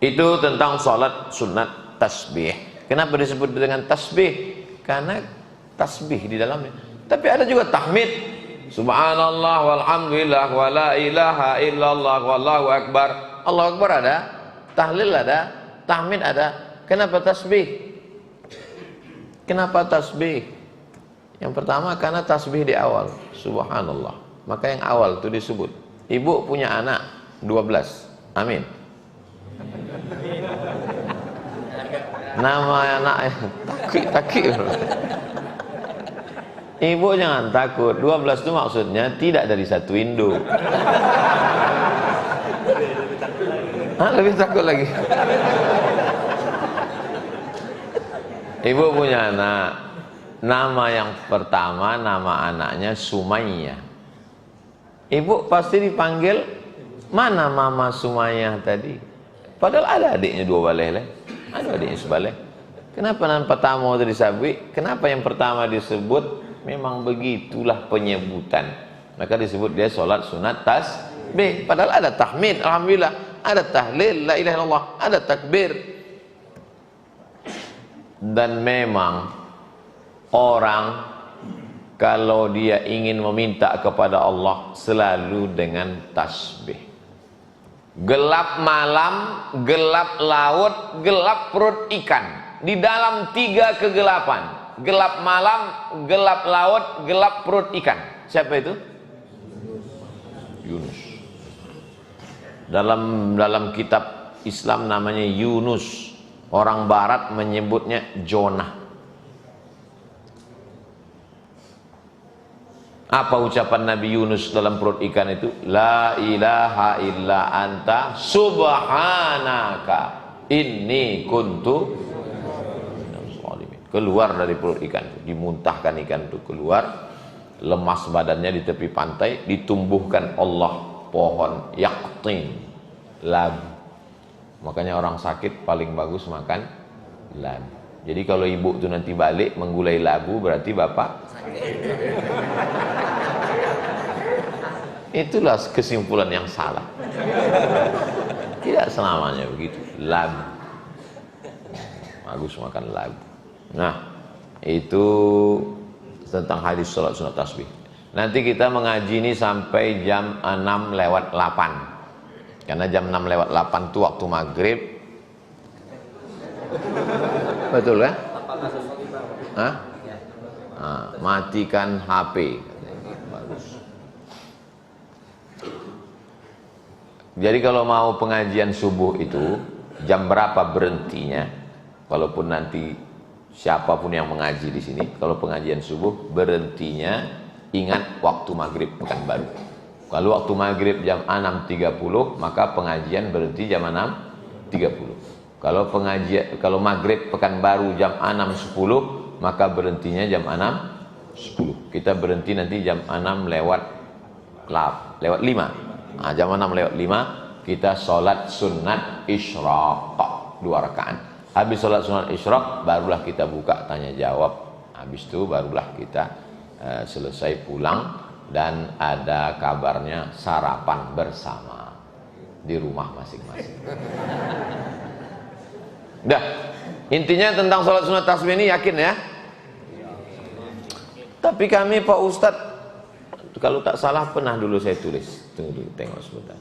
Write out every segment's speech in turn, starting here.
Itu tentang salat sunat tasbih. Kenapa disebut dengan tasbih? Karena tasbih di dalamnya. Tapi ada juga tahmid. Subhanallah walhamdulillah wa la ilaha illallah wallahu akbar. Allahu akbar ada, tahlil ada, tahmid ada. Kenapa tasbih? Kenapa tasbih? Yang pertama karena tasbih di awal. Subhanallah. Maka yang awal itu disebut. Ibu punya anak 12. Amin. Nama anaknya Taki. Ibu jangan takut. 12 itu maksudnya tidak dari satu induk. Lebih takut lagi. Ibu punya anak. Nama yang pertama, nama anaknya Sumayyah. Ibu pasti dipanggil, mana Mama Sumayyah tadi? Padahal ada adiknya 2 baleh. Ada adiknya sebaleh. Kenapa nama pertama itu disebut? Kenapa yang pertama disebut? Memang begitulah penyebutan. Maka disebut dia sholat sunat tasbih. Padahal ada tahmid, alhamdulillah, ada tahlil, la ilaha illallah, ada takbir. Dan memang orang kalau dia ingin meminta kepada Allah selalu dengan tasbih. Gelap malam, gelap laut, gelap perut ikan. Di dalam 3 kegelapan. Gelap malam, gelap laut, gelap perut ikan. Siapa itu? Yunus. Dalam kitab Islam namanya Yunus. Orang barat menyebutnya Jonah. Apa ucapan Nabi Yunus dalam perut ikan itu? La ilaha illa anta subhanaka inni kuntu. Keluar dari perut ikan itu, dimuntahkan ikan itu keluar, lemas badannya di tepi pantai, ditumbuhkan Allah pohon yaqtin, labu. Makanya orang sakit paling bagus makan labu. Jadi kalau ibu itu nanti balik menggulai labu, berarti bapak itulah kesimpulan yang salah. Tidak selamanya begitu. Labu bagus makan labu. Nah, itu tentang hadis salat sunat tasbih. Nanti kita mengaji ini sampai jam 6 lewat 8. Karena jam 6 lewat 8 itu waktu maghrib. Betul kan? Hah? Nah, matikan HP. Bagus. Jadi kalau mau pengajian subuh itu jam berapa berhentinya? Walaupun nanti siapapun yang mengaji di sini, kalau pengajian subuh berhentinya ingat waktu maghrib Pekanbaru. Kalau waktu maghrib jam 6.30, maka pengajian berhenti jam 6.30. Kalau maghrib Pekanbaru jam 6.10, maka berhentinya jam 6.10. Kita berhenti nanti jam 6 lewat 5. Nah, jam 6 lewat 5 kita sholat sunat isyraq 2 rakaat. Habis sholat sunat isyraq barulah kita buka tanya jawab. Habis itu barulah kita selesai pulang dan ada kabarnya sarapan bersama di rumah masing-masing. Dah, intinya tentang sholat sunat tasbih ini yakin ya? Tapi kami Pak Ustadz, kalau tak salah pernah dulu saya tulis. Tunggu dulu, tengok sebentar.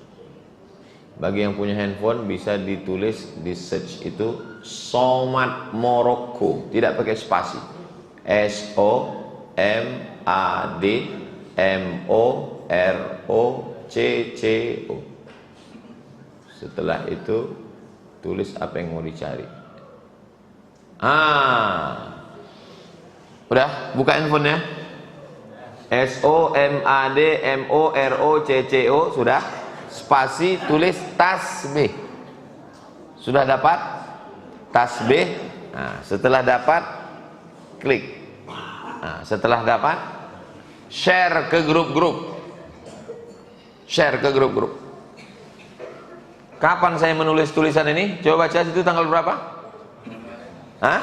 Bagi yang punya handphone bisa ditulis di search itu Somad Morocco, tidak pakai spasi. SOMAD MOROCCO. Setelah itu tulis apa yang mau dicari. Udah, buka handphonenya. SOMAD MOROCCO sudah. Spasi tulis tasbih. Sudah dapat? Tasbih. Nah, setelah dapat klik. Nah, setelah dapat share ke grup-grup. Share ke grup-grup. Kapan saya menulis tulisan ini? Coba baca situ tanggal berapa? Hah?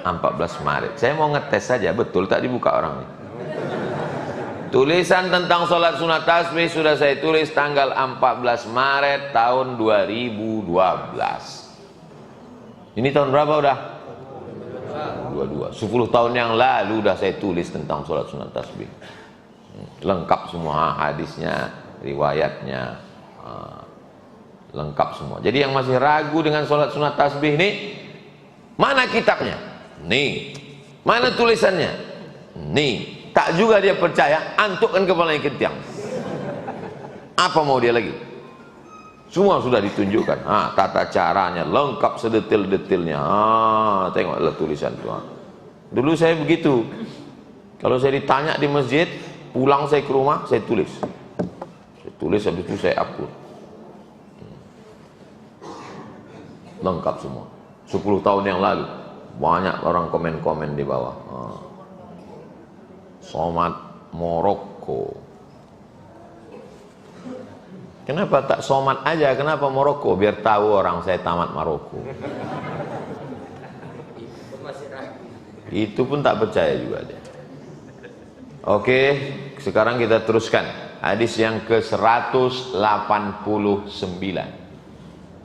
14 Maret. Saya mau ngetes saja, betul tak dibuka orang ini. Tulisan tentang sholat sunat tasbih sudah saya tulis tanggal 14 Maret tahun 2012. Ini tahun berapa udah? 22. 10 tahun yang lalu udah saya tulis tentang sholat sunat tasbih. Lengkap semua hadisnya, riwayatnya, lengkap semua. Jadi yang masih ragu dengan sholat sunat tasbih ini, mana kitabnya? Nih. Mana tulisannya? Nih. Tak juga dia percaya, antukkan kepalanya ke tiang. Apa mau dia lagi? Semua sudah ditunjukkan. Tata caranya lengkap sedetil-detilnya. Tengoklah tulisan itu. Dulu saya begitu. Kalau saya ditanya di masjid, pulang saya ke rumah, saya tulis. Saya tulis, habis itu saya upload. Lengkap semua. 10 tahun yang lalu banyak orang komen-komen di bawah. Somat Maroko. Kenapa tak somat aja? Kenapa Maroko? Biar tahu orang saya tamat Maroko. Itu pun tak percaya juga dia. Oke, sekarang kita teruskan hadis yang ke-189.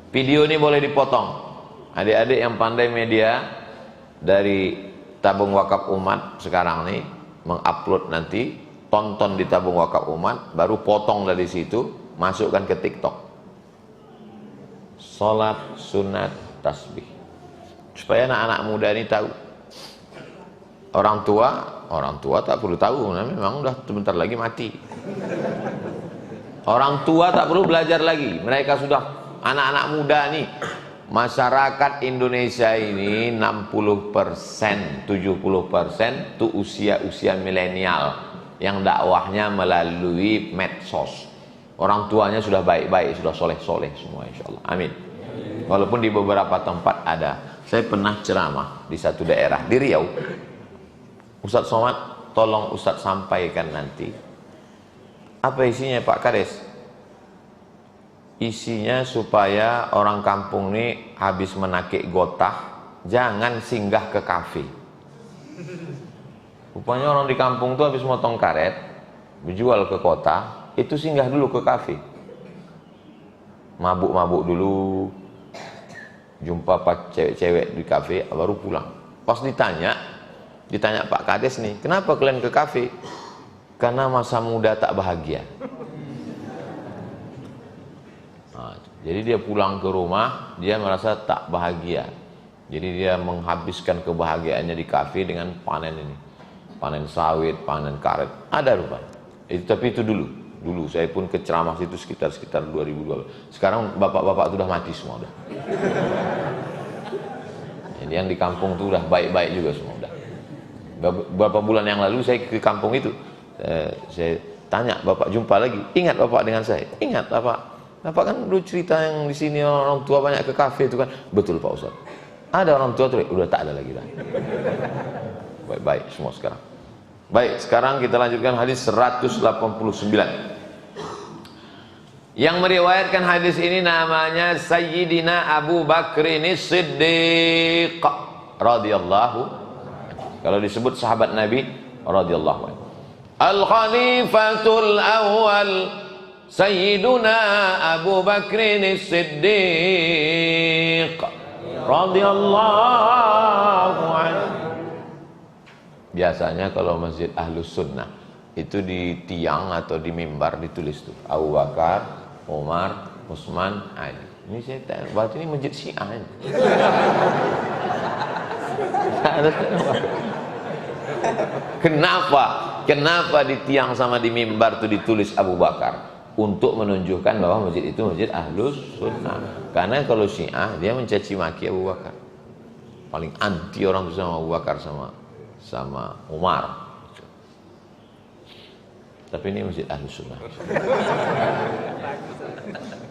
Video ini boleh dipotong. Adik-adik yang pandai media dari tabung wakaf umat sekarang nih mengupload, nanti tonton di tabung wakaf umat, baru potong dari situ, masukkan ke TikTok. Salat sunat tasbih. Supaya anak-anak muda ini tahu. Orang tua tak perlu tahu, memang udah sebentar lagi mati. Orang tua tak perlu belajar lagi, mereka sudah anak-anak muda nih. Masyarakat Indonesia ini 60%, 70% itu usia milenial yang dakwahnya melalui medsos. Orang tuanya sudah baik-baik, sudah soleh-soleh semua, insya Allah. Amin. Walaupun di beberapa tempat ada. Saya pernah ceramah di satu daerah di Riau. Ustadz Somad, tolong Ustadz sampaikan nanti. Apa isinya Pak Kades? Isinya supaya orang kampung ini habis menakik gotah jangan singgah ke kafe. Rupanya orang di kampung tuh habis motong karet dijual ke kota, itu singgah dulu ke kafe, mabuk-mabuk dulu, jumpa pak cewek-cewek di kafe, baru pulang. Pas ditanya Pak Kades nih, kenapa kalian ke kafe? Karena masa muda tak bahagia. Jadi dia pulang ke rumah, dia merasa tak bahagia. Jadi dia menghabiskan kebahagiaannya di kafe dengan panen ini. Panen sawit, panen karet. Ada rupanya. Tapi itu dulu saya pun ke ceramah situ sekitar 2012. Sekarang bapak-bapak itu udah mati semua udah. Jadi yang di kampung itu udah baik-baik juga semua udah. Beberapa bulan yang lalu saya ke kampung itu, saya tanya, bapak jumpa lagi, ingat bapak dengan saya? Ingat bapak. Bapak kan dulu cerita yang di sini orang tua banyak ke kafe itu kan. Betul Pak Ustaz. Ada orang tua tuh udah tak ada lagi dah. Baik-baik semua sekarang. Baik, sekarang kita lanjutkan hadis 189. Yang meriwayatkan hadis ini namanya Sayyidina Abu Bakrin Siddiq radhiyallahu. Kalau disebut sahabat Nabi radhiyallahu anhu. Al-Khalifatul Awwal Sayyiduna Abu Bakrin Siddiq radhiyallahu anhu. Biasanya kalau masjid Ahlus Sunnah itu di tiang atau di mimbar ditulis tuh Abu Bakar, Umar, Utsman, Ali. Ini saya tanya, berarti ini masjid Syiah ini. Kenapa di tiang sama di mimbar itu ditulis Abu Bakar? Untuk menunjukkan bahwa masjid itu masjid Ahlus Sunnah. Karena kalau Syiah dia mencaci maki Abu Bakar. Paling anti orang itu sama Abu Bakar sama Umar. Tapi ini masjid Ahlus Sunnah.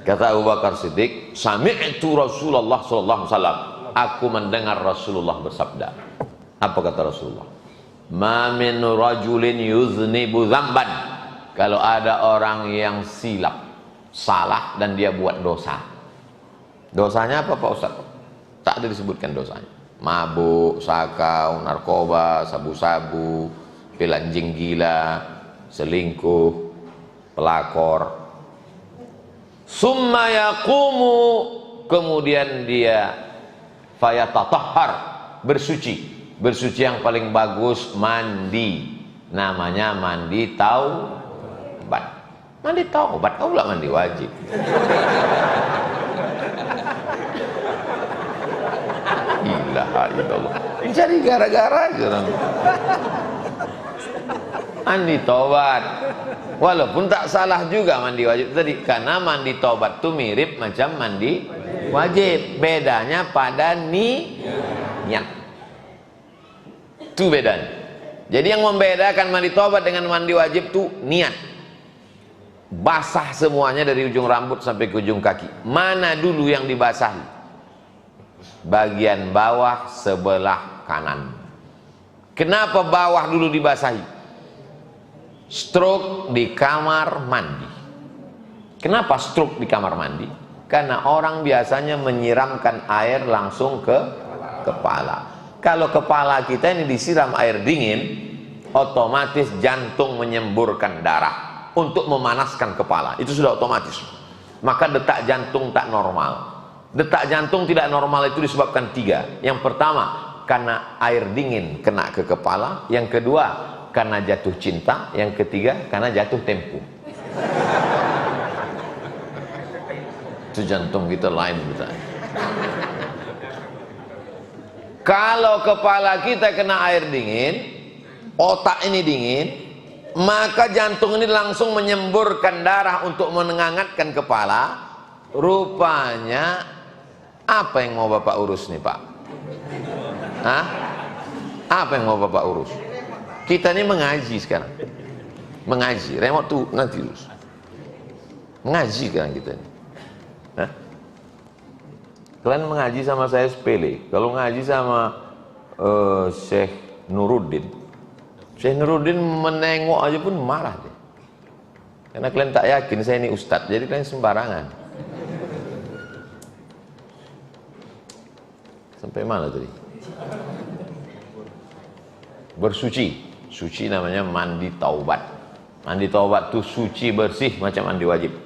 Kata Abu Bakar Siddiq, sami'tu Rasulullah sallallahu alaihi wasallam. Aku mendengar Rasulullah bersabda. Apa kata Rasulullah? Ma min rajulin yuznibu dzamban. Kalau ada orang yang silap, salah dan dia buat dosa. Dosanya apa Pak Ustaz? Tak ada disebutkan dosanya. Mabuk, sakau, narkoba, sabu-sabu, pelanjing gila, selingkuh, pelakor. Summa yaqumu, kemudian dia fayatatahhar, bersuci. Bersuci yang paling bagus mandi, namanya mandi taubat. Mandi taubat, kau lah mandi wajib. Ilaha illallah. Jadi gara-gara orang. Mandi taubat. Walaupun tak salah juga mandi wajib tadi, karena mandi taubat itu mirip macam mandi wajib. Bedanya pada niat. Itu bedanya. Jadi yang membedakan mandi taubat dengan mandi wajib itu niat. Basah semuanya dari ujung rambut sampai ke ujung kaki. Mana dulu yang dibasahi? Bagian bawah sebelah kanan. Kenapa bawah dulu dibasahi? Stroke di kamar mandi. Kenapa stroke di kamar mandi? Karena orang biasanya menyiramkan air langsung ke kepala. Kalau kepala kita ini disiram air dingin, otomatis jantung menyemburkan darah untuk memanaskan kepala. Itu sudah otomatis. Maka detak jantung tak normal. Detak jantung tidak normal itu disebabkan 3. Yang pertama, karena air dingin kena ke kepala. Yang kedua, karena jatuh cinta. Yang ketiga, karena jatuh tempo. Itu jantung kita lain kita. Kalau kepala kita kena air dingin, otak ini dingin, maka jantung ini langsung menyemburkan darah untuk menghangatkan kepala. Rupanya apa yang mau Bapak urus nih Pak? Hah? Apa yang mau Bapak urus? Kita ini mengaji sekarang. Mengaji, remote tuh nanti urus. Mengaji sekarang kita ini. Hah? Kalian mengaji sama saya sepele. Kalau ngaji sama Syekh Nuruddin, Syekh Nuruddin menengok aja pun marah deh. Karena kalian tak yakin saya ini ustadz, jadi kalian sembarangan. Sampai mana tadi? Bersuci. Suci namanya mandi taubat. Mandi taubat itu suci bersih macam mandi wajib.